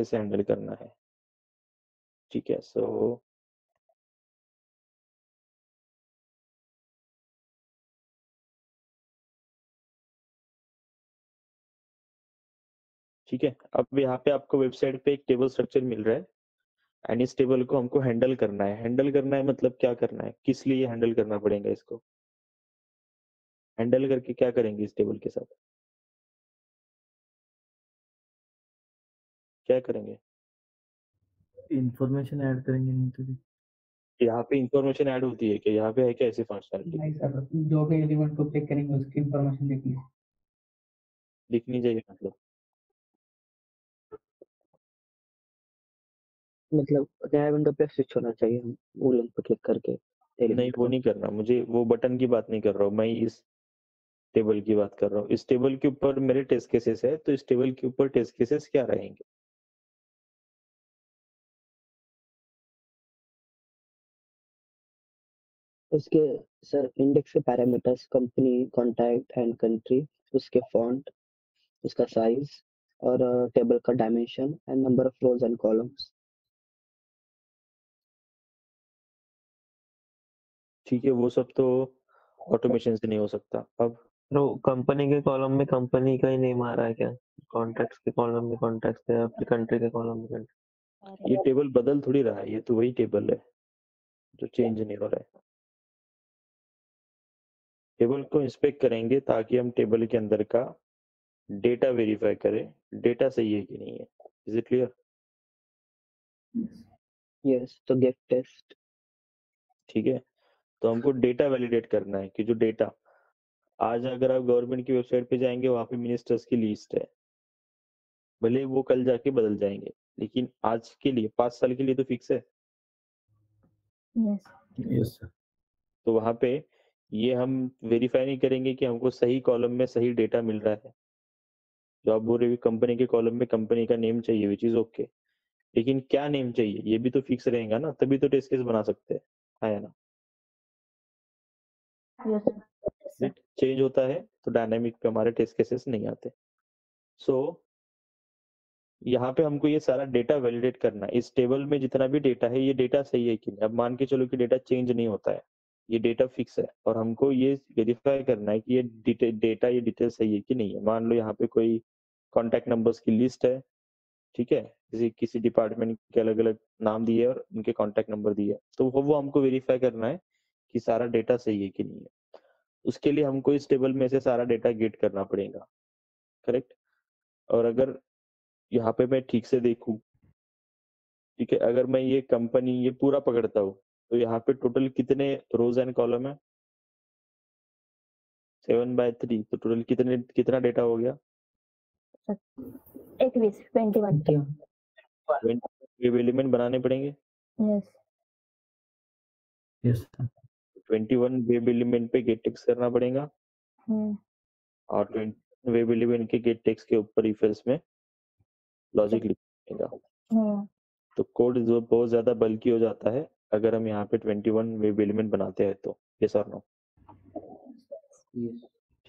कैसे हैंडल करना है। ठीक है, सो ठीक है, अब यहाँ पे आपको वेबसाइट पे एक टेबल स्ट्रक्चर मिल रहा है एंड इस टेबल को हमको हैंडल करना है। हैंडल करना है मतलब क्या करना है, किस लिए हैंडल करना पड़ेगा इसको? हैंडल करके क्या करेंगे इस टेबल के साथ? क्या करेंगे? इंफॉर्मेशन ऐड करेंगे, नहीं तो यहाँ पे इंफॉर्मेशन ऐड होती है क्या? यहाँ पे है क्या ऐसी फंक्शनलिटी? नहीं सर, जो भी एलिमेंट को पिक करेंगे उसकी इंफॉर्मेशन लिखनी है। लिखनी चाहिए मतलब? मतलब नया विंडो पे स्विच होना चाहिए, हम वो लिंक पे क्लिक करके नहीं, एलिमेंट वो को। नहीं करना मुझे, वो बटन की बात नहीं कर रहा हूँ मैं, इस टेबल की बात कर रहा हूँ। इस टेबल के ऊपर मेरे टेस्ट केसेस है, तो इस टेबल के ऊपर टेस्ट केसेस क्या रहेंगे? उसके सर इंडेक्स के parameters, company, contact and country, उसके फॉन्ट, उसका साइज और टेबल का dimension and number of rose and columns. ठीक है, वो सब तो ऑटोमेशन से नहीं हो सकता। अब तो कंपनी के कॉलम में कंपनी का ही नेम आ रहा है क्या? कॉन्टैक्ट्स के कॉलम में कॉन्टैक्ट्स है, फिर कंट्री के कॉलम में कंट्री। ये टेबल बदल थोड़ी रहा है, ये तो वही टेबल है जो चेंज नहीं हो रहा है। टेबल को इंस्पेक्ट करेंगे ताकि हम टेबल के अंदर का डेटा वेरीफाई करें, डेटा सही है कि नहीं है। Is it clear? यस, तो गेट टेस्ट। ठीक है, तो हमको डेटा वैलिडेट करना है कि जो डेटा आज अगर आप गवर्नमेंट की वेबसाइट पे जाएंगे वहां पे मिनिस्टर्स की लिस्ट है, भले वो कल जाके बदल जाएंगे, लेकिन आज के लिए 5 साल के लिए तो फिक्स है। Yes yes sir. तो वहां पे ये हम वेरीफाई नहीं करेंगे कि हमको सही कॉलम में सही डेटा मिल रहा है। जो आप बोल रहे हो कंपनी के कॉलम में कंपनी का नेम चाहिए, विच इज ओके, लेकिन क्या नेम चाहिए ये भी तो फिक्स रहेगा ना, तभी तो टेस्ट केस बना सकते हैं, है ना? यस चेंज होता है तो डायनामिक पे हमारे टेस्ट केसेस नहीं आते। सो यहाँ पे हमको ये सारा डेटा वैलिडेट करना है। इस टेबल में जितना भी डेटा है, ये डेटा सही है कि नहीं। अब मान के चलो कि डेटा चेंज नहीं होता है, ये डेटा फिक्स है, और हमको ये वेरीफाई करना है कि ये डेटा, ये डिटेल सही है कि नहीं है। मान लो यहाँ पे कोई कॉन्टैक्ट नंबर्स की लिस्ट है, ठीक है, किसी किसी डिपार्टमेंट के अलग अलग नाम दिए और उनके कॉन्टैक्ट नंबर दिए, तो वो हमको वेरीफाई करना है कि सारा डेटा सही है कि नहीं है। उसके लिए हमको इस टेबल में से सारा डेटा गेट करना पड़ेगा, करेक्ट? और अगर यहाँ पे मैं ठीक से देखूं, ठीक है, अगर मैं ये कंपनी ये पूरा पकड़ता हूँ, तो यहाँ पे टोटल कितने रोज एंड कॉलम है? 7/3, तो टोटल कितना डेटा हो गया? 21 वेब एलिमेंट बनाने पड़ेंगे। Yes yes sir. 21 web element पे गेट टेक्स्ट करना पड़ेगा, और 20 वेब एलिमेंट के गेट टेक्स्ट के ऊपर इफ एल्स में लॉजिक लिखेगा। तो कोड जो बहुत ज्यादा बल्कि हो जाता है अगर हम यहाँ पे 21 वेब एलिमेंट बनाते हैं तो। यस और नो?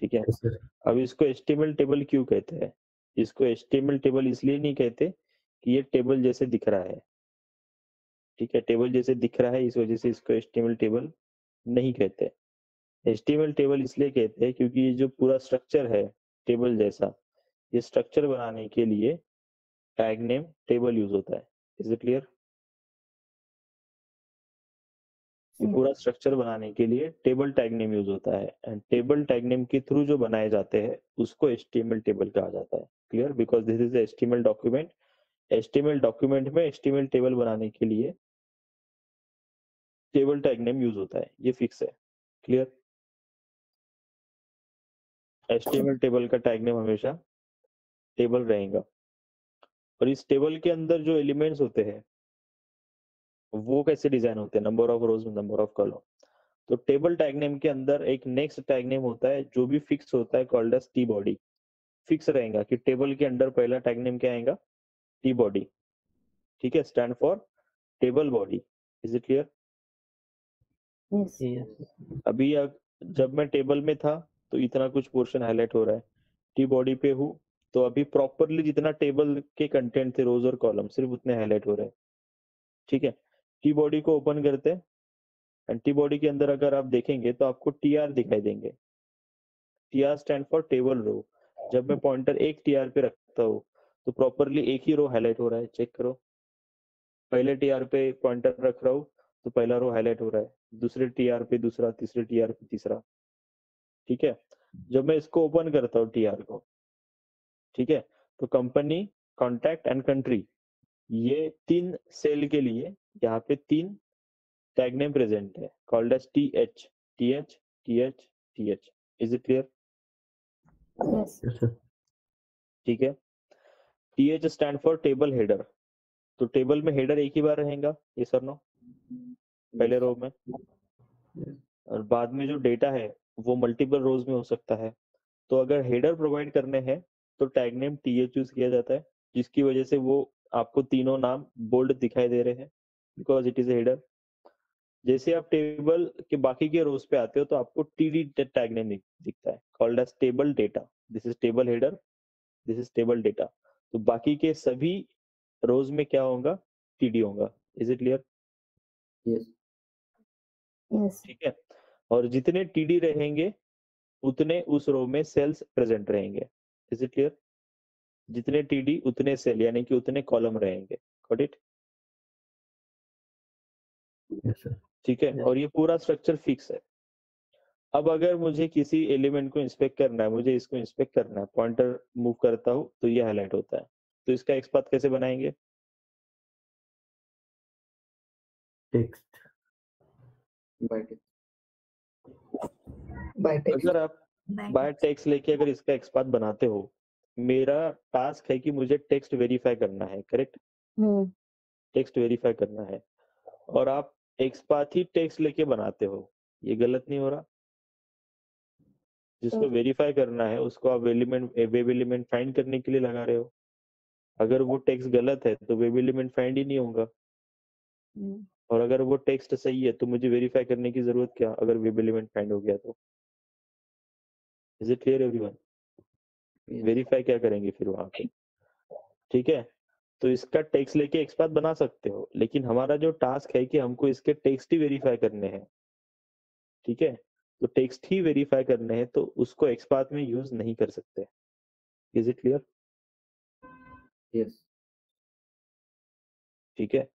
ठीक है, यस सर। अब इसको HTML टेबल क्यों कहते हैं? इसको HTML टेबल इसलिए नहीं कहते कि ये टेबल जैसे दिख रहा है, ठीक है, टेबल जैसे दिख रहा है इस वजह से इसको HTML टेबल नहीं कहते। HTML टेबल इसलिए कहते हैं क्योंकि ये जो पूरा स्ट्रक्चर है टेबल जैसा, ये स्ट्रक्चर बनाने के लिए टैग नेम टेबल यूज होता है। Is it clear? ये पूरा स्ट्रक्चर बनाने के लिए टेबल टैग नेम यूज होता है, एंड टेबल टैग नेम के थ्रू जो बनाए जाते हैं उसको HTML टेबल कहा जाता है। Clear? Because this is HTML document. HTML document में HTML टेबल बनाने के लिए टेबल टैग नेम यूज होता है, ये फिक्स है। क्लियर? HTML टेबल का टैग नेम हमेशा टेबल रहेगा, और इस टेबल के अंदर जो एलिमेंट्स होते हैं वो कैसे डिजाइन होते हैं? Number of rose, number of column. तो टेबल टैग नेम के अंदर एक नेक्स्ट टैग नेम होता है जो भी फिक्स होता है, called as T body. Fix रहेगा कि टेबल के अंदर पहला टैग नेम क्या आएगा? T body. ठीक है, stand for table body. Is it clear? Yes अभी जब मैं टेबल में था तो इतना कुछ पोर्शन हाईलाइट हो रहा है, टी बॉडी पे हूँ तो अभी प्रॉपरली जितना टेबल के कंटेंट थे, रोज और कॉलम, सिर्फ उतने हाईलाइट हो रहे हैं। ठीक है, टी बॉडी को ओपन करते हैं एंड टी बॉडी के अंदर अगर आप देखेंगे तो आपको टीआर दिखाई देंगे। TR stand for table row. जब मैं पॉइंटर एक टीआर पे रखता हूँ तो प्रॉपरली एक ही रो हाईलाइट हो रहा है, चेक करो। पहले टीआर पे पॉइंटर रख रहा हूँ तो पहला रो हाईलाइट हो रहा है, दूसरे टीआर पे दूसरा, तीसरे टीआर पे तीसरा। ठीक है, जब मैं इसको ओपन करता हूँ टीआर को, ठीक है, तो कंपनी, कॉन्टैक्ट एंड कंट्री, ये 3 सेल के लिए यहाँ पे 3 टैग नेम प्रेजेंट है, called as TH, TH, TH, TH. Is it clear? Yes. Yes, sir. ठीक है, TH stand for table header. तो टेबल में हेडर एक ही बार रहेगा, ये सर नो, पहले रो में, Yes. और बाद में जो डेटा है वो मल्टीपल रोज में हो सकता है। तो अगर हेडर प्रोवाइड करने हैं तो टैग नेम टीएच यूज किया जाता है, जिसकी वजह से वो आपको तीनों नाम बोल्ड दिखाई दे रहे हैं, बिकॉज इट इज हेडर। जैसे आप टेबल के बाकी के रोज पे आते हो तो आपको टीडी टैग नेम दिखता है, called as table data. This is table header, this is table data. तो बाकी के सभी रोज में क्या होगा? टीडी होगा। Is it clear? Yes. Yes. ठीक है, और जितने टीडी रहेंगे उतने उस रो में सेल्स प्रेजेंट रहेंगे। Is it clear? जितने टीडी उतने सेल, यानी कि उतने कॉलम रहेंगे। Got it? Yes, sir. ठीक है, Yes. और ये पूरा स्ट्रक्चर फिक्स है। अब अगर मुझे किसी एलिमेंट को इंस्पेक्ट करना है, मुझे इसको इंस्पेक्ट करना है, पॉइंटर मूव करता हूँ तो ये हाईलाइट होता है। तो इसका एक्सपाथ कैसे बनाएंगे? Text. By text. By text. अगर आप बाय टेक्स्ट लेके अगर इसका एक्सपाथ बनाते हो, मेरा टास्क है कि मुझे टेक्स्ट वेरीफाई करना है, करेक्ट? Hmm. टेक्स्ट वेरीफाई करना है, और आप एक्सपाथ ही टेक्स्ट लेके बनाते हो, ये गलत नहीं हो रहा? जिसको वेरीफाई करना है उसको आप वेब एलिमेंट फाइंड करने के लिए लगा रहे हो। अगर वो टेक्स्ट गलत है तो वेब एलिमेंट फाइंड ही नहीं होगा, Hmm. और अगर वो टेक्स्ट सही है तो मुझे वेरीफाई करने की जरूरत क्या, अगर वेब एलिमेंट फाइंड हो गया तो। Is it clear everyone? Yes. Verify क्या करेंगे फिर वहां पे? ठीक है, तो इसका टेक्स्ट लेके एक्सपाथ बना सकते हो, लेकिन हमारा जो टास्क है कि हमको इसके टेक्स्ट ही वेरीफाई करने हैं। ठीक है, तो टेक्स्ट ही वेरीफाई करने हैं तो उसको एक्सपाथ में यूज नहीं कर सकते। Is it clear? Yes. ठीक है,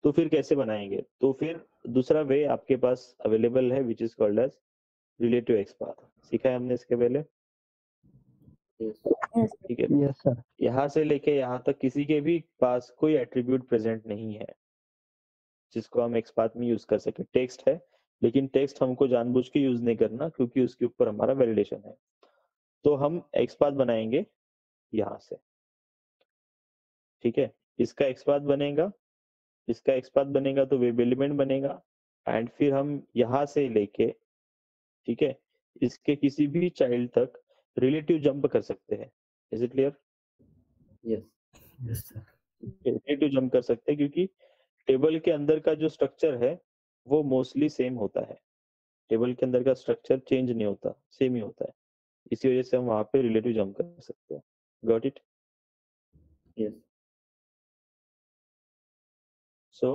तो फिर कैसे बनाएंगे? तो फिर दूसरा वे आपके पास अवेलेबल है, which is called as relative XPath. सीखा है हमने इसके पहले। Yes. Yes. ठीक है, Yes, sir. यहाँ से लेके यहाँ तक किसी के भी पास कोई एट्रीब्यूट प्रेजेंट नहीं है जिसको हम एक्सपाथ में यूज कर सके। टेक्स्ट है, लेकिन टेक्स्ट हमको जानबूझ के यूज नहीं करना क्योंकि उसके ऊपर हमारा वैलिडेशन है। तो हम एक्सपाथ बनाएंगे यहाँ से। ठीक है, इसका एक्सपाथ बनेगा, इसका एक्सपाथ बनेगा तो वेब एलिमेंट बनेगा, एंड फिर हम यहाँ से लेके, ठीक है, इसके किसी भी चाइल्ड तक रिलेटिव जंप कर सकते हैं। Is it clear? Yes. Yes, sir. Relative jump कर सकते हैं क्योंकि टेबल के अंदर का जो स्ट्रक्चर है वो मोस्टली सेम होता है। टेबल के अंदर का स्ट्रक्चर चेंज नहीं होता, सेम ही होता है। इसी वजह से हम वहां पे रिलेटिव जंप कर सकते हैं। Got it? Yes. सो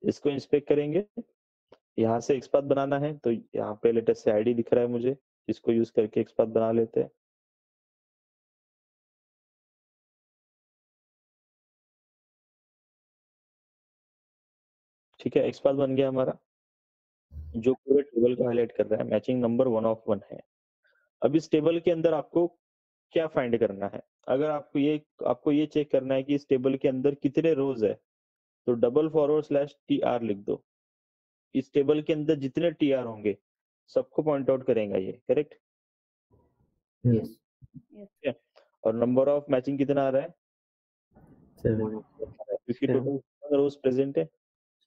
इसको इंस्पेक्ट करेंगे, यहाँ से एक्सपाथ बनाना है तो यहाँ पे लेटेस्ट से आईडी दिख रहा है मुझे, इसको यूज करके एक्सपाथ बना लेते हैं। ठीक है, एक्सपाथ बन गया हमारा, जो पूरे टेबल को हाईलाइट कर रहा है। मैचिंग नंबर 1 ऑफ 1 है। अब इस टेबल के अंदर आपको क्या फाइंड करना है? अगर आपको ये चेक करना है कि इस टेबल के अंदर कितने रोज है, तो double forward slash T R लिख दो। इस टेबल के अंदर जितने टी आर होंगे सबको पॉइंट आउट करेगा ये, करेक्ट? Yes. ठीक है, और नंबर ऑफ मैचिंग कितना आ रहा है? 7. क्योंकि Seven. टोटल रोज प्रेजेंट है,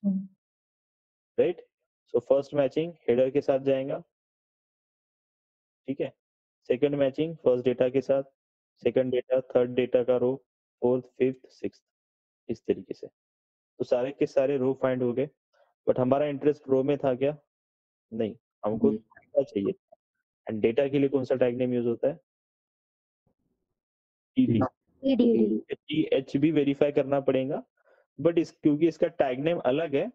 Hmm. Right? So first matching header के साथ जाएगा, ठीक है। सेकंड मैचिंग फर्स्ट डेटा के साथ, सेकंड डेटा थर्ड डेटा का रो, फोर्थ फिफ्थ सिक्स्थ, इस तरीके से। तो सारे के सारे रो फाइंड हो गए, बट हमारा इंटरेस्ट रो में था क्या? नहीं, हमको नहीं। डेटा चाहिए। एंड डेटा के लिए कौन सा टैग नेम यूज होता है? TD। TD TH भी वेरीफाई करना पड़ेगा, बट क्योंकि इसका टैग नेम अलग है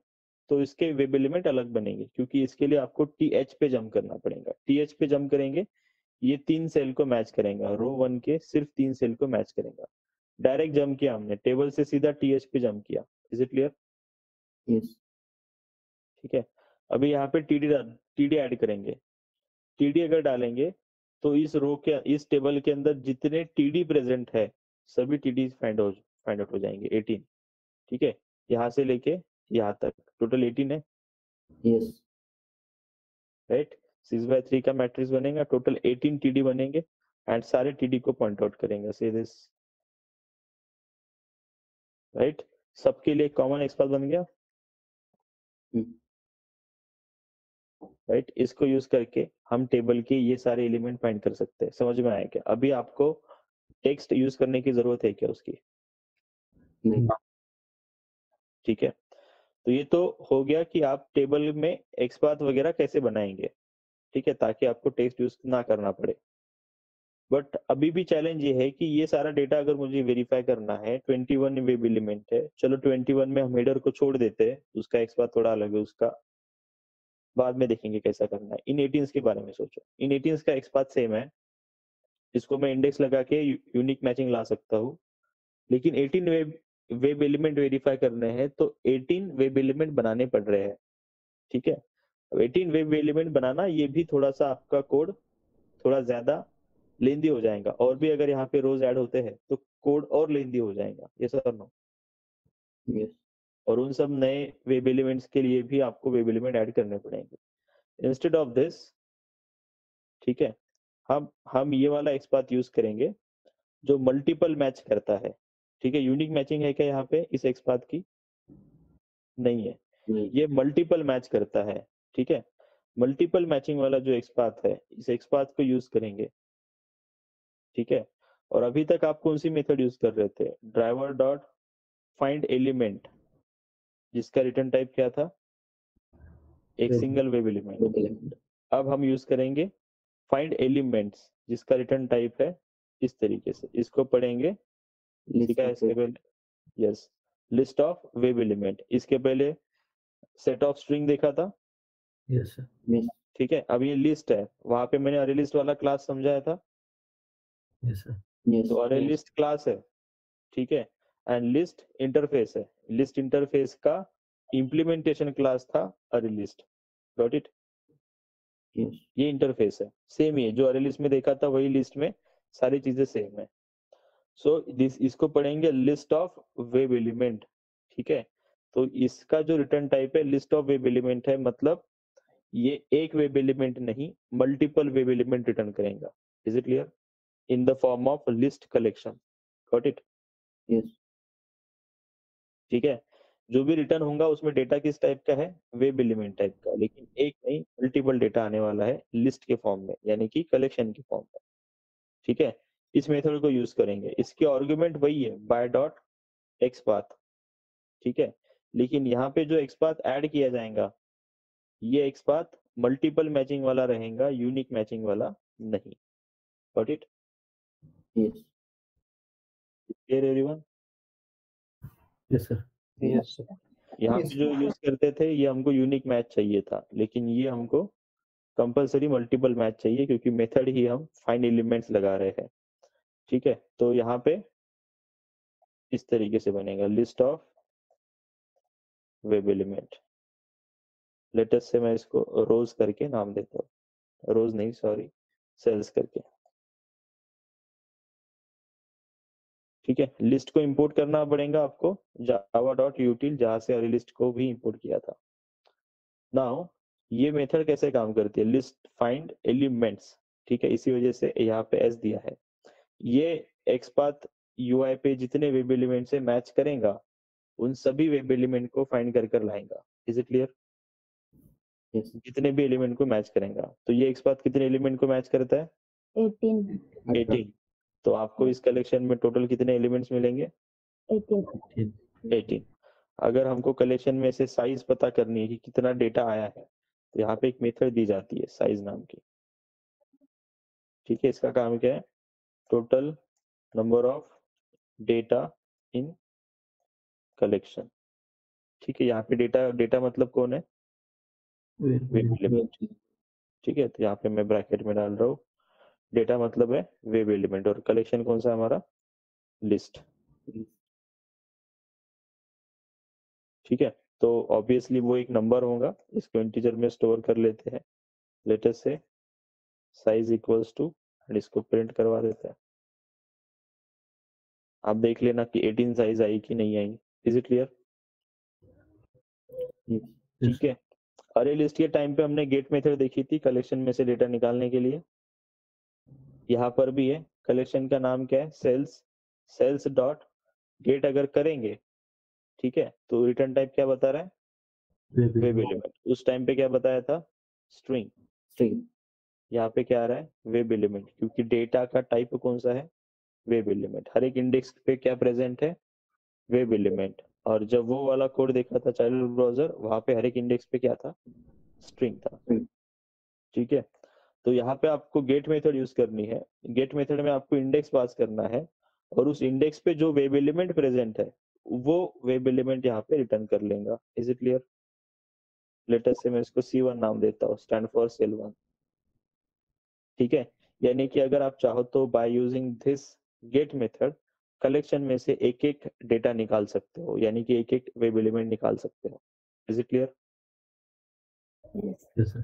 तो इसके वेब एलिमेंट अलग बनेंगे, क्योंकि इसके लिए आपको TH पे जंप करना पड़ेगा। TH पे जंप करेंगे, ये 3 सेल को मैच करेगा, रो 1 के सिर्फ 3 सेल को मैच करेगा। डायरेक्ट जंप किया हमने, टेबल से सीधा TH पे जंप किया। Is it clear? Yes. ठीक है। अभी यहाँ पे TD ऐड करेंगे। TD अगर डालेंगे तो इस रो के, इस टेबल के अंदर जितने TD प्रेजेंट है सभी TD फाइंड आउट हो जाएंगे, 18। ठीक है, यहाँ से लेके यहाँ तक टोटल 18 है, Yes. राइट। 6/3 का मैट्रिक्स बनेगा, टोटल 18 TD बनेंगे एंड सारे TD को पॉइंट आउट करेंगे, से दिस, राइट। सबके लिए कॉमन एक्सपाथ बन गया, राइट। इसको यूज करके हम टेबल के ये सारे एलिमेंट फाइंड कर सकते हैं। समझ में आया क्या? अभी आपको टेक्स्ट यूज करने की जरूरत है क्या उसकी? नहीं। ठीक है, तो ये तो हो गया कि आप टेबल में एक्सपाथ वगैरह कैसे बनाएंगे, ठीक है, ताकि आपको टेक्स्ट यूज ना करना पड़े। बट अभी भी चैलेंज ये है कि ये सारा डेटा अगर मुझे वेरीफाई करना है, 21 वेब एलिमेंट है, चलो 21 में हम हेडर को छोड़ देते हैं, उसका एक्सपाथ थोड़ा अलग है, उसका बाद में देखेंगे कैसा करना है। इन 18 के बारे में सोचो, इन 18 का एक्सपाथ सेम है, इसको मैं इंडेक्स लगा के यूनिक मैचिंग ला सकता हूँ, लेकिन 18 वेब एलिमेंट वेरीफाई करने हैं तो 18 वेब एलिमेंट बनाने पड़ रहे हैं। ठीक है, अब 18 वेब एलिमेंट बनाना ये भी थोड़ा सा आपका कोड थोड़ा ज्यादा लेंदी हो जाएगा, और भी अगर यहाँ पे रोज ऐड होते हैं तो कोड और लेंदी हो जाएगा, ये सर नो। Yes. और उन सब नए वेब एलिमेंट्स के लिए भी आपको वेब एलिमेंट ऐड करने पड़ेंगे। इंस्टेड ऑफ दिस, ठीक है, हम ये वाला एक्सपाथ यूज करेंगे जो मल्टीपल मैच करता है। ठीक है, यूनिक मैचिंग है क्या यहाँ पे इस एक्सपाथ की? नहीं है, नहीं। ये मल्टीपल मैच करता है। ठीक है, मल्टीपल मैचिंग वाला जो एक्सपाथ है, इस एक्सपाथ को यूज करेंगे। ठीक है, और अभी तक आप कौन सी मेथड यूज कर रहे थे? ड्राइवर डॉट फाइंड एलिमेंट, जिसका रिटर्न टाइप क्या था? एक Web. Single web element. Web element. अब हम यूज करेंगे फाइंड एलिमेंट्स, जिसका रिटर्न टाइप है इस तरीके से, इसको पढ़ेंगे। List ठीक है, of इसके web. पहले yes, list of web element, इसके पहले सेट ऑफ स्ट्रिंग देखा था। Yes, sir. Yes. ठीक है, अब ये लिस्ट है, वहां पे मैंने अरे लिस्ट वाला क्लास समझाया था, Yes, sir. Yes. तो अरे Yes. लिस्ट क्लास है। ठीक है, एंड लिस्ट इंटरफेस है, लिस्ट इंटरफेस का इम्प्लीमेंटेशन क्लास था अरे लिस्ट। Got it? Yes. ये इंटरफेस है, सेम ही है जो अरे लिस्ट में देखा था, वही लिस्ट में सारी चीजें सेम है। सो इसको पढ़ेंगे लिस्ट ऑफ वेब एलिमेंट। ठीक है, तो इसका जो रिटर्न टाइप है लिस्ट ऑफ वेब एलिमेंट है, मतलब ये एक वेब एलिमेंट नहीं, मल्टीपल वेब एलिमेंट रिटर्न करेगा। Is it clear? In the form of list collection. Got it? Yes. ठीक है, जो भी रिटर्न होगा उसमें डेटा किस टाइप का है? वेब एलिमेंट टाइप का, लेकिन एक नहीं मल्टीपल डेटा आने वाला है लिस्ट के फॉर्म में, यानी कि कलेक्शन के फॉर्म में। ठीक है, इस मेथड को यूज करेंगे, इसके आर्गुमेंट वही है बाय डॉट एक्सपाथ। ठीक है, लेकिन यहाँ पे जो एक्सपाथ ऐड किया जाएगा, ये एक्सपाथ मल्टीपल मैचिंग वाला रहेगा, यूनिक मैचिंग वाला नहीं। Got it? Yes. Clear everyone? Yes, sir. Yes sir. यहाँ Yes. पे जो यूज करते थे ये हमको यूनिक मैच चाहिए था, लेकिन ये हमको कंपलसरी मल्टीपल मैच चाहिए, क्योंकि मेथड ही हम फाइंड एलिमेंट्स लगा रहे हैं। ठीक है, तो यहाँ पे इस तरीके से बनेगा list of web element. Latest से मैं इसको रोज करके नाम देता हूँ, रोज नहीं सॉरी, सेल्स करके। ठीक है, लिस्ट को इंपोर्ट करना पड़ेगा आपको java.util, जहां से अरे लिस्ट को भी इंपोर्ट किया था। नाउ ये मेथड कैसे काम करती है? List find elements. ठीक है, इसी वजह से यहाँ पे एस दिया है। ये एक्सपाथ यूआई पे जितने वेब एलिमेंट से मैच करेगा, उन सभी वेब एलिमेंट को फाइंड कर लाएगा। Is it clear? Yes. जितने भी एलिमेंट को मैच करेगा, तो ये एक्सपाथ कितने एलिमेंट को मैच करता है? 18 18। तो आपको इस कलेक्शन में टोटल कितने एलिमेंट्स मिलेंगे? 18 18। अगर हमको कलेक्शन में से साइज पता करनी है कि कितना डेटा आया है, तो यहाँ पे एक मेथड दी जाती है साइज नाम की। ठीक है, इसका काम क्या है, total number of data in collection. ठीक है, यहाँ पे डेटा मतलब कौन है, वेब एलिमेंट। ठीक है, तो यहाँ पे मैं ब्रैकेट में डाल रहा हूँ, डेटा मतलब है वेब एलिमेंट, और कलेक्शन कौन सा हमारा, लिस्ट। ठीक है, तो ऑब्वियसली वो एक नंबर होगा, इसको इंटीजर में स्टोर कर लेते हैं, लेट अस से साइज इक्वल्स टू, एंड इसको प्रिंट करवा देते हैं। आप देख लेना कि 18 साइज आई कि नहीं आई। Is it clear? ठीक है, अरे लिस्ट के टाइम पे हमने गेट मेथड देखी थी कलेक्शन में से डेटा निकालने के लिए, यहाँ पर भी है। कलेक्शन का नाम क्या है, सेल्स डॉट गेट अगर करेंगे, ठीक है, तो रिटर्न टाइप क्या बता रहा है, वेब एलिमेंट। उस टाइम पे क्या बताया था, स्ट्रिंग। यहाँ पे क्या आ रहा है, वेब एलिमेंट, क्योंकि डेटा का टाइप कौन सा है, वेब एलिमेंट। हर एक इंडेक्स पे क्या प्रेजेंट है, वेब एलिमेंट। और जब वो वाला कोड देखा था चाइल्ड ब्राउजर, वहां पे हर एक इंडेक्स पे क्या था, स्ट्रिंग था। ठीक है, तो यहाँ पे आपको गेट मेथड यूज करनी है। गेट मेथड में आपको इंडेक्स पास करना है, और उस इंडेक्स पे जो वेब एलिमेंट प्रेजेंट है वो वेब एलिमेंट यहाँ पे रिटर्न कर लेगा। Is it clear? लेटेस्ट से मैं इसको C1 नाम देता हूँ, स्टैंड फॉर सेल1। ठीक है, यानी कि अगर आप चाहो तो by using this get method collection में से एक एक डेटा निकाल सकते हो, यानी कि एक एक वेब एलिमेंट निकाल सकते हो। Is it clear? Yes.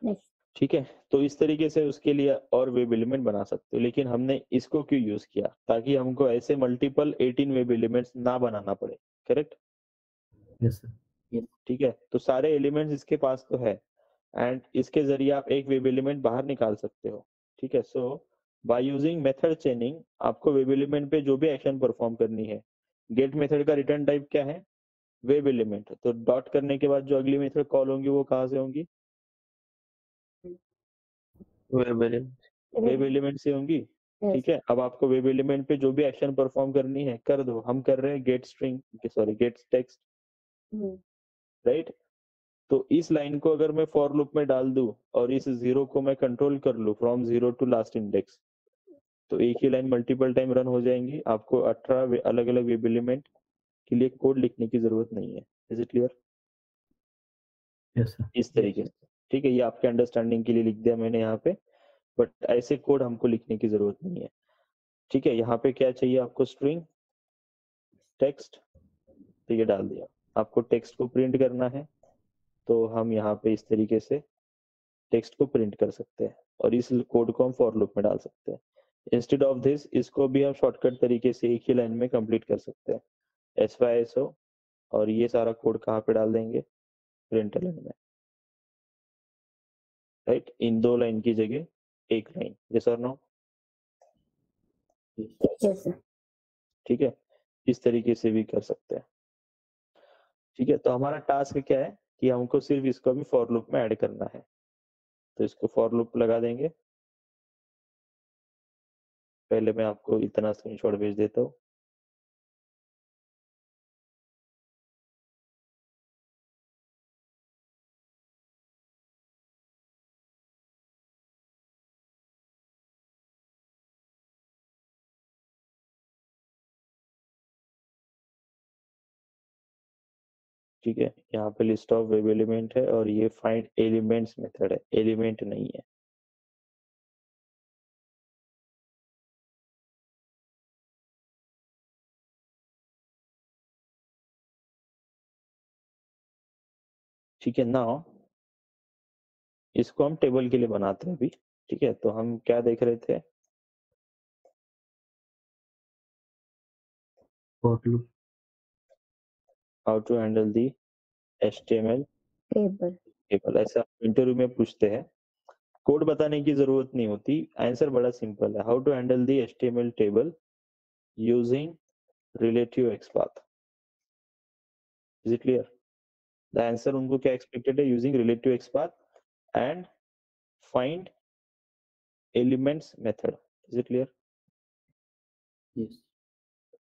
Next. ठीक है, तो इस तरीके से उसके लिए और वेब एलिमेंट बना सकते हो, लेकिन हमने इसको क्यों यूज किया, ताकि हमको ऐसे मल्टीपल 18 वेब एलिमेंट्स ना बनाना पड़े। करेक्ट? Yes sir. ठीक है, तो सारे एलिमेंट्स इसके पास तो है, एंड इसके जरिए आप एक वेब एलिमेंट बाहर निकाल सकते हो। ठीक है, सो बाय यूजिंग मेथड चेनिंग आपको वेब एलिमेंट पे जो भी एक्शन परफॉर्म करनी है, गेट मेथड का रिटर्न टाइप क्या है, वेब एलिमेंट। तो डॉट करने के बाद जो अगली मेथड कॉल होंगी वो कहाँ से होंगी, वेब एलिमेंट। वेब एलिमेंट से होंगी। Yes. ठीक है, अब आपको वेब एलिमेंट पे जो भी एक्शन परफॉर्म करनी है कर दो। हम कर रहे हैं gate string, sorry gate text, Hmm. Right. तो इस लाइन को अगर मैं फॉर लूप में डाल दूं और इस जीरो को मैं कंट्रोल कर लूं from zero to last index, तो एक ही लाइन मल्टीपल टाइम रन हो जाएंगी। आपको 18 अलग अलग वेब एलिमेंट के लिए कोड लिखने की जरूरत नहीं है। Is it clear? Yes sir. इस तरीके से। ठीक है, ये आपके अंडरस्टैंडिंग के लिए लिख दिया मैंने यहाँ पे, बट ऐसे कोड हमको लिखने की जरूरत नहीं है। ठीक है, यहाँ पे क्या चाहिए आपको, स्ट्रिंग टेक्स्ट, तो ये डाल दिया। आपको टेक्स्ट को प्रिंट करना है, तो हम यहाँ पे इस तरीके से टेक्स्ट को प्रिंट कर सकते हैं, और इस कोड को हम फॉर लूप में डाल सकते हैं। इंस्टेड ऑफ दिस, इसको भी हम शॉर्टकट तरीके से एक ही लाइन में कंप्लीट कर सकते हैं, SYSO, और ये सारा कोड कहाँ पे डाल देंगे, प्रिंट लाइन में। राइट, इन दो लाइन की जगह एक लाइन। यस और नो? Yes, sir. ठीक है, इस तरीके से भी कर सकते हैं। ठीक है, तो हमारा टास्क क्या है कि हमको सिर्फ इसको भी फॉर लूप में ऐड करना है, तो इसको फॉर लूप लगा देंगे। पहले मैं आपको इतना स्क्रीनशॉट भेज देता हूँ। ठीक है, यहाँ पे लिस्ट ऑफ वेब एलिमेंट है, और ये फाइंड एलिमेंट्स मेथड है, एलिमेंट नहीं है। ठीक है, नाउ इसको हम टेबल के लिए बनाते हैं अभी। ठीक है, तो हम क्या देख रहे थे, for loop. How to handle the HTML Table. Table. ऐसा इंटरव्यू में पूछते हैं, कोड बताने की जरूरत नहीं होती, आंसर बड़ा सिंपल है, how to handle the HTML table using relative XPath। Is it clear? The answer उनको क्या एक्सपेक्टेड है, using relative XPath and find elements method. Is it clear? Yes.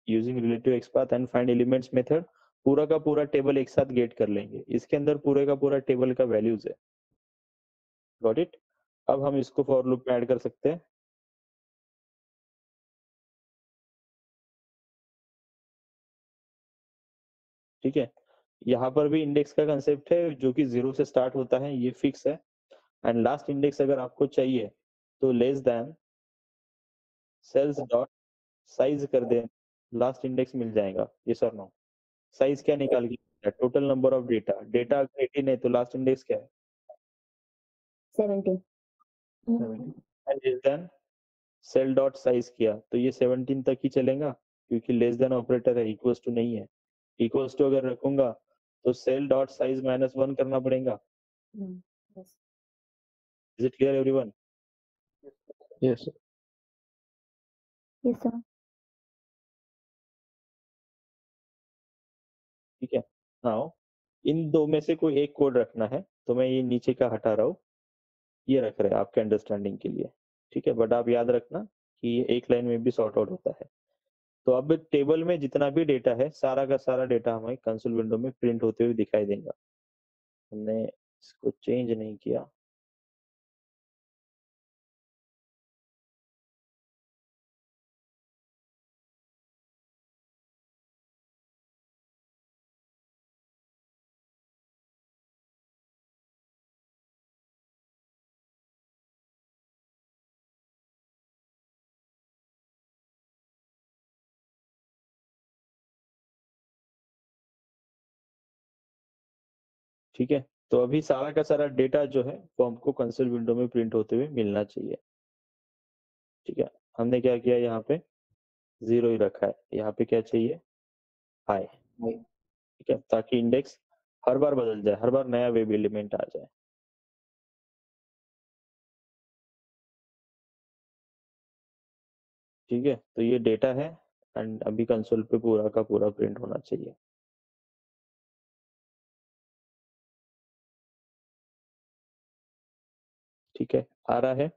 Using relative XPath and find elements method, पूरा का पूरा table एक साथ gate कर लेंगे। इसके अंदर पूरे का पूरा टेबल का वैल्यूज है। Got it? अब हम इसको फॉर लूप में ऐड कर सकते हैं। ठीक है, यहाँ पर भी इंडेक्स का कंसेप्ट है जो कि 0 से स्टार्ट होता है, ये फिक्स है। एंड लास्ट इंडेक्स अगर आपको चाहिए तो less than cells dot size कर दे, लास्ट इंडेक्स मिल जाएगा। यस और नो? साइज क्या निकाल के, total number of data, data अगर 18 है तो लास्ट इंडेक्स क्या है? 17. And less than cell dot size किया तो ये 17 तक ही चलेगा, क्योंकि लेस देन ऑपरेटर है, इक्वल्स टू नहीं है। इक्वल्स टू अगर रखूंगा तो सेल डॉट साइज -1 करना पड़ेगा। Yes. Is it clear everyone? Yes, sir. Yes, sir. ठीक है, नाउ इन दो में से कोई एक कोड रखना है, तो मैं ये नीचे का हटा रहा हूँ, ये रख रहे हैं आपके अंडरस्टैंडिंग के लिए। ठीक है, बट आप याद रखना कि ये एक लाइन में भी सॉर्ट आउट होता है। तो अब टेबल में जितना भी डेटा है, सारा का सारा डेटा हमें कंसोल विंडो में प्रिंट होते हुए दिखाई देगा। हमने इसको चेंज नहीं किया। ठीक है, तो अभी सारा का सारा डेटा जो है वो हमको कंसोल विंडो में प्रिंट होते हुए मिलना चाहिए। ठीक है, हमने क्या किया, यहाँ पे 0 ही रखा है, यहाँ पे क्या चाहिए, हाई। ठीक है, ताकि इंडेक्स हर बार बदल जाए, हर बार नया वेब एलिमेंट आ जाए। ठीक है, तो ये डेटा है एंड अभी कंसोल पे पूरा का पूरा प्रिंट होना चाहिए। ठीक है, आ रहा है।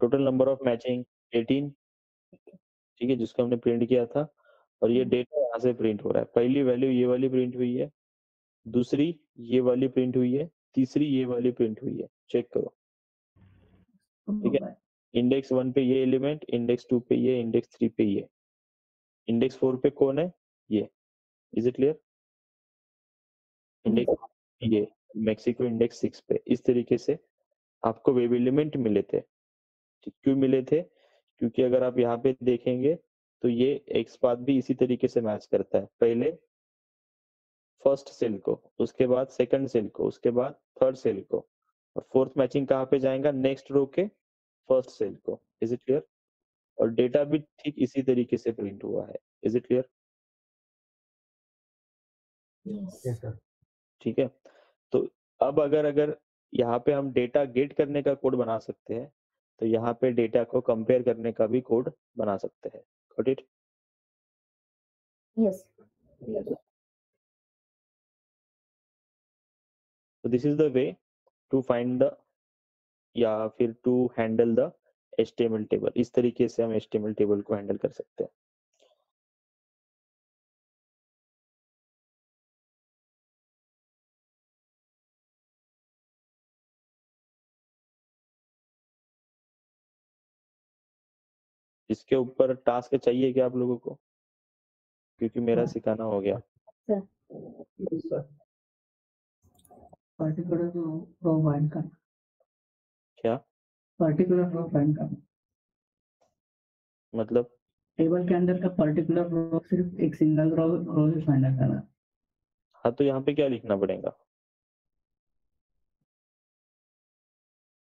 Total number of matching 18। ठीक है, जिसको हमने प्रिंट किया था, और ये डेटा यहाँ से प्रिंट हो रहा है। पहली वैल्यू ये वाली प्रिंट हुई है, दूसरी ये वाली प्रिंट हुई है, तीसरी ये वाली प्रिंट हुई है। चेक करो। ठीक है, इंडेक्स 1 पे ये एलिमेंट, इंडेक्स 2 पे ये, इंडेक्स 3 पे ये, इंडेक्स 4 पे कौन है, ये। Is it clear? इंडेक्स ये, मेक्सिको इंडेक्स 6 पे। इस तरीके से आपको वेब एलिमेंट मिले थे। क्यों मिले थे? क्योंकि अगर आप यहाँ पे देखेंगे तो ये एक्सपाथ भी इसी तरीके से मैच करता है। पहले फर्स्ट सेल को, उसके बाद सेकंड सेल को, उसके बाद थर्ड सेल को, और फोर्थ मैचिंग कहाँ पे जाएगा, नेक्स्ट रो के फर्स्ट सेल को। Is it clear? और डेटा भी ठीक इसी तरीके से प्रिंट हुआ है। Is it clear? Yes, sir. ठीक है, तो अब अगर अगर यहाँ पे हम डेटा गेट करने का कोड बना सकते हैं, तो यहाँ पे डेटा को कंपेयर करने का भी कोड बना सकते हैं। Got it? Yes. So this is the way to find the या फिर to handle the HTML table. इस तरीके से हम HTML टेबल को हैंडल कर सकते हैं। इसके ऊपर टास्क चाहिए क्या आप लोगों को? क्योंकि मेरा सिखाना हो गया। Yes, sir. Particular row find करना, क्या particular row find करना। मतलब? टेबल के अंदर का पर्टिकुलर रो सिर्फ एक सिंगल रो से फाइंड करना। हाँ, तो यहाँ पे क्या लिखना पड़ेगा,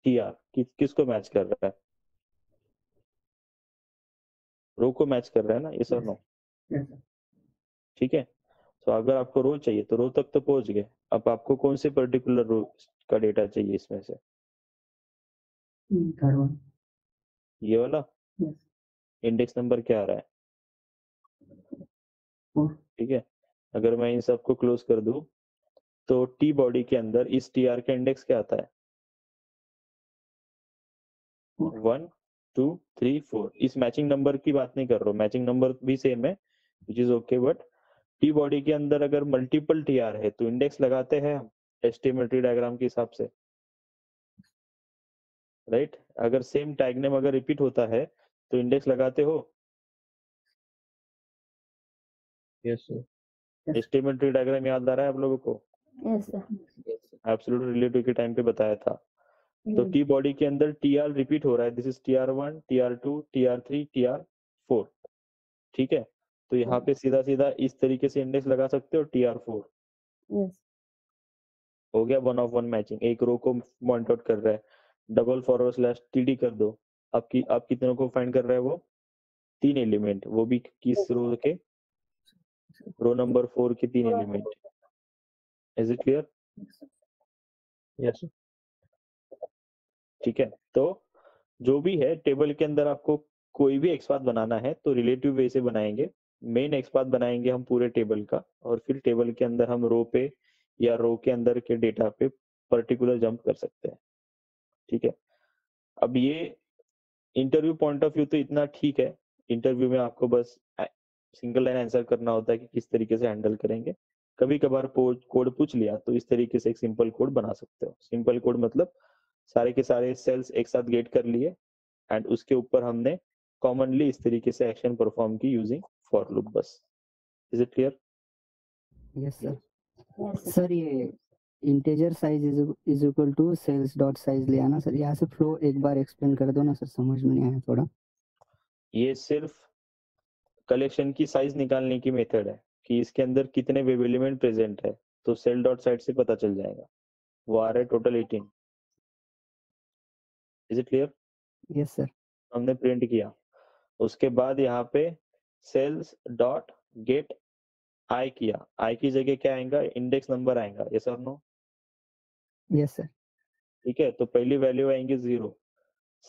TR किसको मैच कर रहा है, रो को मैच कर रहा है ना, ये सर नो? Yes, sir. ठीक है, तो अगर आपको रो चाहिए तो रो तक तो पहुंच गए। अब आपको कौन से पर्टिकुलर रो का डेटा चाहिए इसमें से? Third one. ये वाला। Yes. इंडेक्स नंबर क्या आ रहा है? 4. ठीक है, अगर मैं इन सबको क्लोज कर दूं तो टी बॉडी के अंदर इस TR का इंडेक्स क्या आता है? 1 2 3 4। इस मैचिंग नंबर की बात नहीं कर रहा हूँ, मैचिंग नंबर भी सेम है, which is okay, but T body के अंदर अगर मल्टीपल TR है तो इंडेक्स लगाते हैं हम HTML ट्री डायग्राम के हिसाब से, राइट? अगर सेम टैग नेम अगर रिपीट होता है तो इंडेक्स लगाते हो? yes, sir. Yes. Statement tree diagram याद आ रहा है आप लोगों को? Yes, sir. एब्सोल्यूट रिलेटिव के टाइम पे बताया था। तो Hmm. टी बॉडी के अंदर टीआर रिपीट हो रहा है, this is TR1, TR2, TR3, TR4, ठीक है। तो यहाँ पे सीधा सीधा इस तरीके से इंडेक्स लगा सकते हो TR4, Yes. हो गया 1 of 1 मैचिंग, एक रो को पॉइंट आउट कर रहा है, डबल फॉरवर्ड स्लैश TD कर दो, आप कितनों को फाइंड कर रहा है वो 3 एलिमेंट, वो भी किस रो के, रो नंबर 4 के 3 element. Is it clear? Yes ठीक है। तो जो भी है टेबल के अंदर आपको कोई भी एक्सपाथ बनाना है तो रिलेटिव वे से बनाएंगे। मेन एक्सपाथ बनाएंगे हम पूरे टेबल का, और फिर टेबल के अंदर हम रो पे या रो के अंदर के डेटा पे पर्टिकुलर जंप कर सकते हैं, ठीक है। अब ये इंटरव्यू पॉइंट ऑफ व्यू तो इतना ठीक है, इंटरव्यू में आपको बस सिंगल लाइन आंसर करना होता है कि किस तरीके से हैंडल करेंगे। कभी कभार कोड पूछ लिया तो इस तरीके से एक सिंपल कोड बना सकते हो। सिंपल कोड मतलब सारे के सारे सेल्स एक साथ गेट कर लिए एंड उसके ऊपर हमने कॉमनली इस तरीके से एक्शन परफॉर्म की यूजिंग फॉर लूप बस। Is it clear? Yes sir. Yes, sir. Sir ये integer size is equal to cells dot size लिया ना सर, यहाँ से फ्लो एक बार एक्सप्लेन कर दो ना सर, समझ में नहीं आया थोड़ा। ये सिर्फ कलेक्शन की साइज निकालने की मेथड है कि इसके अंदर कितने वेब एलिमेंट प्रेजेंट है, तो सेल डॉट साइड से पता चल जाएगा। वो आ रहा है total 18। Is it clear? Yes sir. हमने प्रिंट किया, उसके बाद यहाँ पे सेल्स डॉट गेट आई किया, आई की जगह क्या आएगा, इंडेक्स नंबर आएगा, यस और नो? Yes sir. ठीक है, तो पहली वैल्यू आएंगी 0।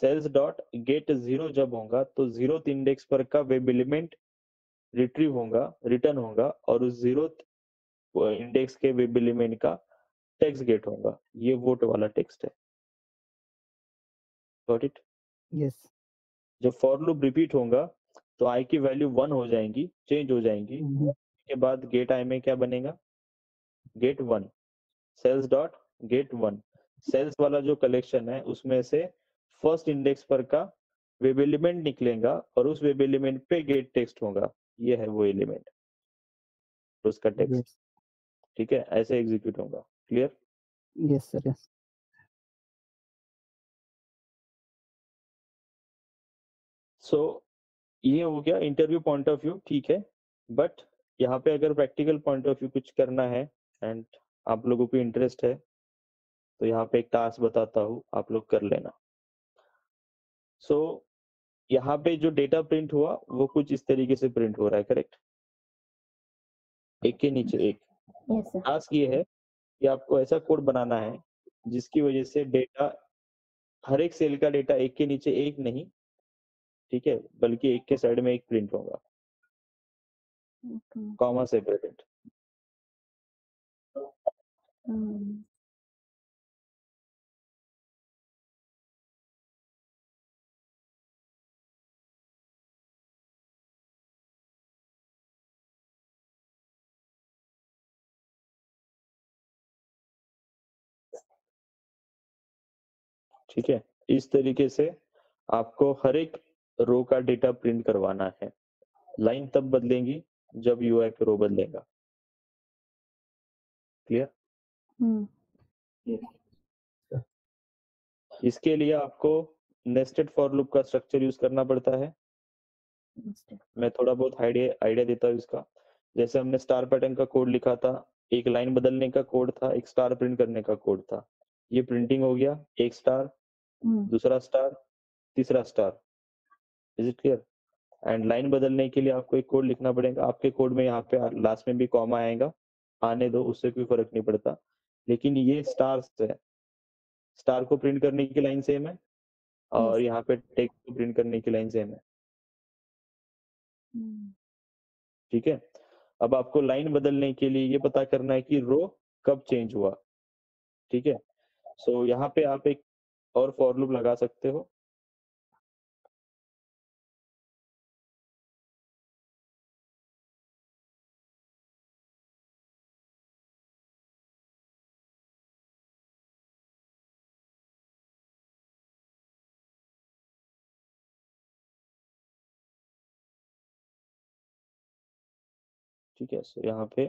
सेल्स डॉट गेट 0 जब होगा तो 0th इंडेक्स पर का वेब एलिमेंट रिट्रीव होगा, रिटर्न होगा, और उस 0th इंडेक्स के वेब एलिमेंट का टेक्स्ट गेट होगा। ये वोट वाला टेक्स्ट है। Got it? यस। जब फॉर लूप रिपीट होगा तो आई की वैल्यू 1 हो जाएंगी, चेंज हो जाएंगी। के बाद गेट आई में क्या बनेगा, get 1, cells dot get 1। Cells वाला जो कलेक्शन है उसमें से फर्स्ट इंडेक्स पर का वेब एलिमेंट निकलेगा और उस वेब एलिमेंट पे गेट टेक्स्ट होगा, ये है वो एलिमेंट, उसका टेक्स्ट। यस। ठीक है, ऐसे एग्जीक्यूट होगा। क्लियर? Yes sir. यस। सो ये हो गया इंटरव्यू पॉइंट ऑफ व्यू, ठीक है। बट यहाँ पे अगर प्रैक्टिकल पॉइंट ऑफ व्यू कुछ करना है एंड आप लोगों को इंटरेस्ट है तो यहाँ पे एक टास्क बताता हूँ, आप लोग कर लेना। सो यहाँ पे जो डेटा प्रिंट हुआ वो कुछ इस तरीके से प्रिंट हो रहा है, करेक्ट? एक के नीचे एक। Yes, sir. टास्क ये है कि आपको ऐसा कोड बनाना है जिसकी वजह से डेटा, हर एक सेल का डेटा एक के नीचे एक नहीं, ठीक है, बल्कि एक के साइड में एक प्रिंट होगा, Okay. Comma separated. Hmm. ठीक है, इस तरीके से आपको हर एक रो का डेटा प्रिंट करवाना है। लाइन तब बदलेंगी जब यूआई पे रो बदलेगा। क्लियर? Hmm. इसके लिए आपको नेस्टेड फॉर लूप का स्ट्रक्चर यूज करना पड़ता है। Understood. मैं थोड़ा बहुत आइडिया देता हूँ इसका। जैसे हमने स्टार पैटर्न का कोड लिखा था, एक लाइन बदलने का कोड था, एक स्टार प्रिंट करने का कोड था। ये प्रिंटिंग हो गया, एक स्टार, Hmm. दूसरा स्टार, तीसरा star. Is it clear? And line बदलने के लिए आपको एक कोड लिखना पड़ेगा। आपके कोड में यहाँ पे लास्ट में भी कॉमा आएगा, आने दो, उससे कोई फर्क नहीं पड़ता। लेकिन ये स्टार्स है, स्टार को प्रिंट करने की लाइन सेम है और यहाँ पे टेक्स्ट को प्रिंट करने की लाइन सेम है। Hmm. ठीक है, अब आपको लाइन बदलने के लिए ये पता करना है कि रो कब चेंज हुआ। ठीक है, सो यहाँ पे आप एक और फॉर लूप लगा सकते हो। ठीक है, सो यहाँ पे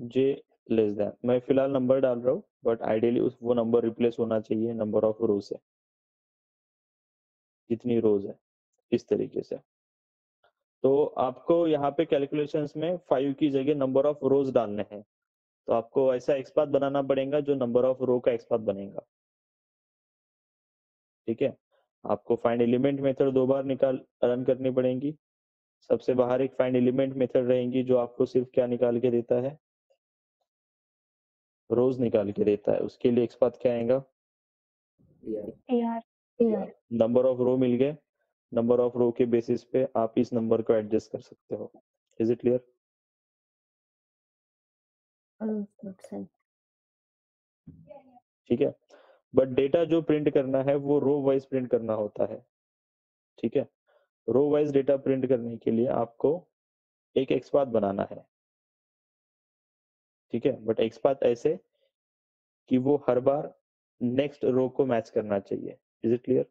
जे लेस देन, मैं फिलहाल नंबर डाल रहा हूँ बट आइडियली उस वो नंबर रिप्लेस होना चाहिए नंबर ऑफ रो से, जितनी रोज है इस तरीके से। तो आपको यहाँ पे कैलकुलेशंस में 5 की जगह नंबर ऑफ रोज डालने हैं, तो आपको ऐसा एक्सपाथ बनाना पड़ेगा जो नंबर ऑफ रो का एक्सपाथ बनेगा। ठीक है, आपको फाइंड एलिमेंट मेथड 2 बार रन करनी पड़ेगी। सबसे बाहर एक फाइंड एलिमेंट मेथड रहेगी जो आपको सिर्फ क्या निकाल के देता है, रोज निकाल के देता है। उसके लिए एक्सपाथ क्या आएगा, TR नंबर ऑफ रो मिल गए, नंबर ऑफ रो के बेसिस पे आप इस नंबर को एडजस्ट कर सकते हो। Is it clear? rows dot size. ठीक है, बट डेटा जो प्रिंट करना है वो रो वाइज प्रिंट करना होता है। ठीक है, रो वाइज डेटा प्रिंट करने के लिए आपको एक एक्सपाथ बनाना है। ठीक है, बट एक्सपाथ ऐसे कि वो हर बार नेक्स्ट रो को मैच करना चाहिए। Is it clear?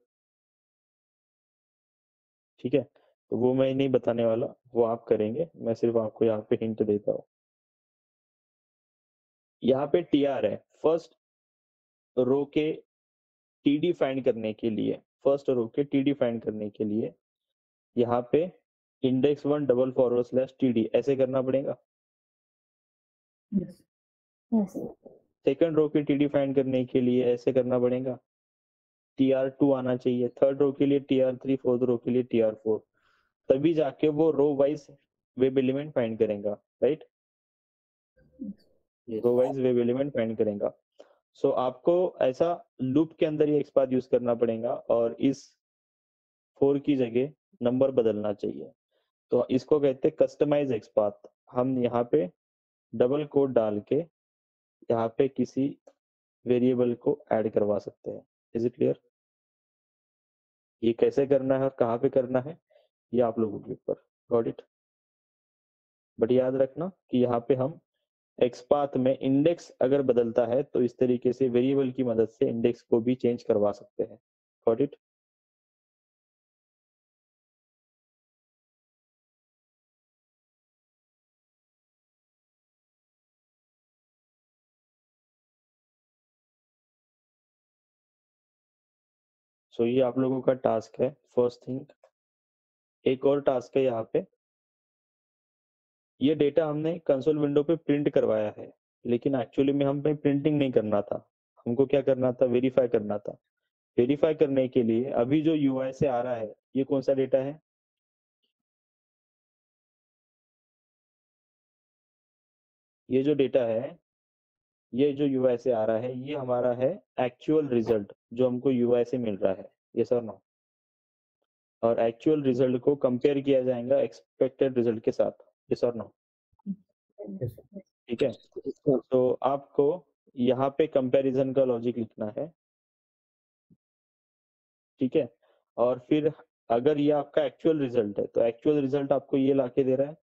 ठीक है, तो वो मैं नहीं बताने वाला, वो आप करेंगे, मैं सिर्फ आपको यहाँ पे हिंट देता हूँ। यहाँ पे टीआर है, फर्स्ट रो के टीडी फाइंड करने के लिए, फर्स्ट रो के टीडी फाइंड करने के लिए यहाँ पे index 1 double forward slash TD ऐसे करना पड़ेगा। Yes. Yes. सेकंड रो के टीडी फाइंड करने के लिए ऐसे करना पड़ेगा, TR2 आना चाहिए। थर्ड रो के लिए TR3, फोर्थ रो के लिए TR4, तभी जाके वो row wise web element find करेगा। Right, row wise web element find करेगा। सो आपको ऐसा लूप के अंदर ये एक्सपाथ यूज करना पड़ेगा और इस 4 की जगह नंबर बदलना चाहिए। तो इसको कहते हैं कस्टमाइज एक्सपाथ। हम यहाँ पे डबल कोड डाल के यहाँ पे किसी वेरिएबल को ऐड करवा सकते हैं। Is it clear? ये कैसे करना है और कहाँ पे करना है ये आप लोगों के ऊपर। Got it? बट याद रखना कि यहाँ पे हम एक्सपाथ में इंडेक्स अगर बदलता है तो इस तरीके से वेरिएबल की मदद से इंडेक्स को भी चेंज करवा सकते हैं। Got it? सो ये आप लोगों का टास्क है फर्स्ट थिंग। एक और टास्क है यहाँ पे, ये डेटा हमने कंसोल विंडो पे प्रिंट करवाया है, लेकिन एक्चुअली में हमें प्रिंटिंग नहीं करना था, हमको क्या करना था, वेरीफाई करना था। वेरीफाई करने के लिए अभी जो यूआई से आ रहा है ये कौन सा डेटा है, ये जो डेटा है, ये जो यूआई से आ रहा है ये हमारा है एक्चुअल रिजल्ट जो हमको यूआई से मिल रहा है। ये सर नो, और एक्चुअल रिजल्ट को कंपेयर किया जाएगा एक्सपेक्टेड रिजल्ट के साथ। ये सर नो, ठीक है। तो आपको यहाँ पे कंपैरिजन का लॉजिक लिखना है। ठीक है, और फिर अगर ये आपका एक्चुअल रिजल्ट है तो एक्चुअल रिजल्ट आपको ये लाके दे रहा है,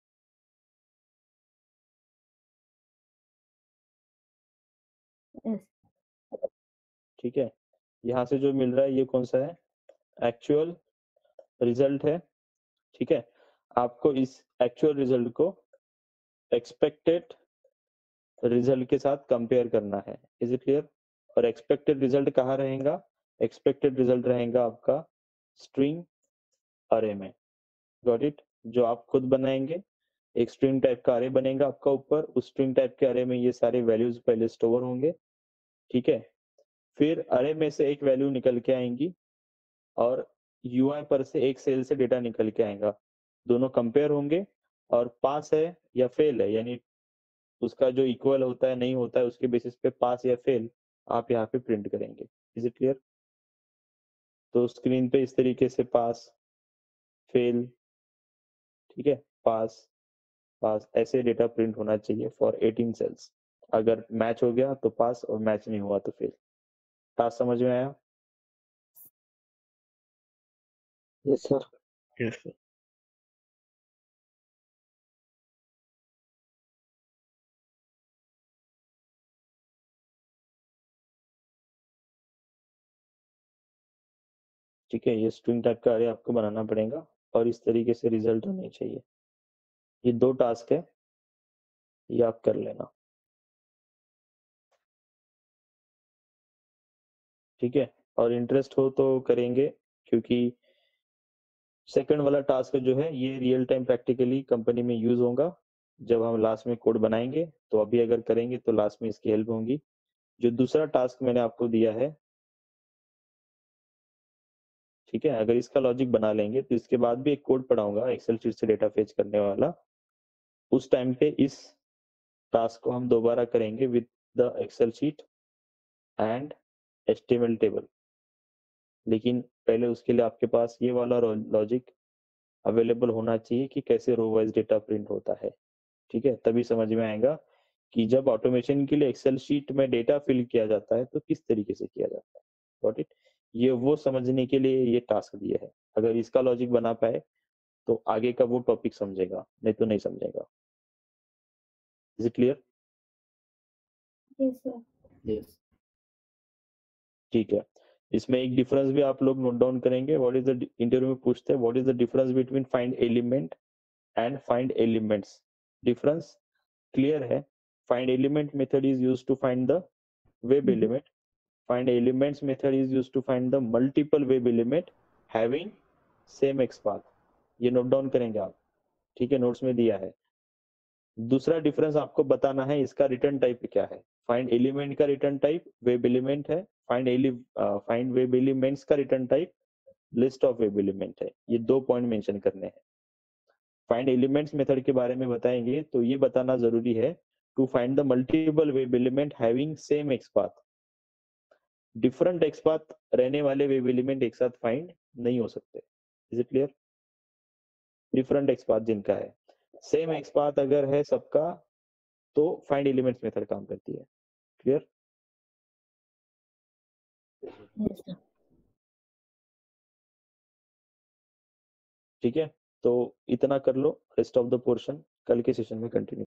Yes. ठीक है। यहाँ से जो मिल रहा है ये कौन सा है, एक्चुअल रिजल्ट है। ठीक है, आपको इस एक्चुअल रिजल्ट को एक्सपेक्टेड रिजल्ट के साथ कंपेयर करना है। Is it clear? और एक्सपेक्टेड रिजल्ट कहाँ रहेगा, एक्सपेक्टेड रिजल्ट रहेगा आपका स्ट्रिंग अरे में। Got it? जो आप खुद बनाएंगे, एक स्ट्रिंग टाइप का अरे बनेगा आपका ऊपर, उस स्ट्रिंग टाइप के अरे में ये सारे वैल्यूज पहले स्टोर होंगे। ठीक है, फिर अरे में से एक वैल्यू निकल के आएंगी और यूआई पर से एक सेल से डेटा निकल के आएगा, दोनों कंपेयर होंगे और पास है या फेल है, यानी उसका जो इक्वल होता है नहीं होता है उसके बेसिस पे पास या फेल आप यहाँ पे प्रिंट करेंगे। Is it clear? तो स्क्रीन पे इस तरीके से पास, फेल, ठीक है, पास, पास, ऐसे डेटा प्रिंट होना चाहिए फॉर 18 सेल्स। अगर मैच हो गया तो पास और मैच नहीं हुआ तो फेल। टास्क समझ में आया? Yes sir. Yes sir. ठीक है, ये स्ट्रिंग टाइप का अरे आपको बनाना पड़ेगा और इस तरीके से रिजल्ट होने चाहिए। ये 2 टास्क है, ये आप कर लेना। ठीक है, और इंटरेस्ट हो तो करेंगे, क्योंकि सेकंड वाला टास्क जो है ये रियल टाइम प्रैक्टिकली कंपनी में यूज होगा जब हम लास्ट में कोड बनाएंगे, तो अभी अगर करेंगे तो लास्ट में इसकी हेल्प होगी। जो दूसरा टास्क मैंने आपको दिया है, ठीक है, अगर इसका लॉजिक बना लेंगे तो इसके बाद भी एक कोड पढ़ाऊंगा एक्सेल शीट से डेटा फेच करने वाला। उस टाइम पे इस टास्क को हम दोबारा करेंगे with the excel sheet and HTML table, लेकिन पहले उसके लिए आपके पास ये वाला लॉजिक अवेलेबल होना चाहिए कि कैसे रो वाइज डेटा प्रिंट होता है। ठीक है, तभी समझ में आएगा कि जब ऑटोमेशन के लिए एक्सेल शीट में डेटा फिल किया जाता है तो किस तरीके से किया जाता है। Got it? ये वो समझने के लिए ये टास्क दिया है। अगर इसका लॉजिक बना पाए तो आगे का वो टॉपिक समझेगा, नहीं तो नहीं समझेगा। Is it clear? Yes, sir. Yes. ठीक है, इसमें एक डिफरेंस भी आप लोग नोट डाउन करेंगे। व्हाट इज द, इंटरव्यू में पूछते हैं what is the difference between find element and find elements. Difference clear है? Find element method is used to find the web element, find elements method is used to find the multiple web element having same XPath। ये note down करेंगे आप, ठीक है, notes में दिया है। दूसरा डिफरेंस आपको बताना है, इसका रिटर्न टाइप क्या है। फाइंड एलिमेंट का रिटर्न टाइप वेब एलिमेंट है, फाइंड वेब एलिमेंट्स का return type list of web element है। ये 2 पॉइंट मेंशन करने हैं। फाइंड एलिमेंट्स मेथड के बारे में बताएंगे तो ये बताना जरूरी है, to find the multiple web element having same XPath। Different XPath रहने वाले वेब एलिमेंट एक साथ फाइंड नहीं हो सकते। Is it clear? Different XPath जिनका है, सेम XPath अगर है सबका तो फाइंड एलिमेंट्स मेथड काम करती है। क्लियर? Yes, sir. ठीक है, तो इतना कर लो, रेस्ट ऑफ द पोर्शन कल के सेशन में कंटिन्यू।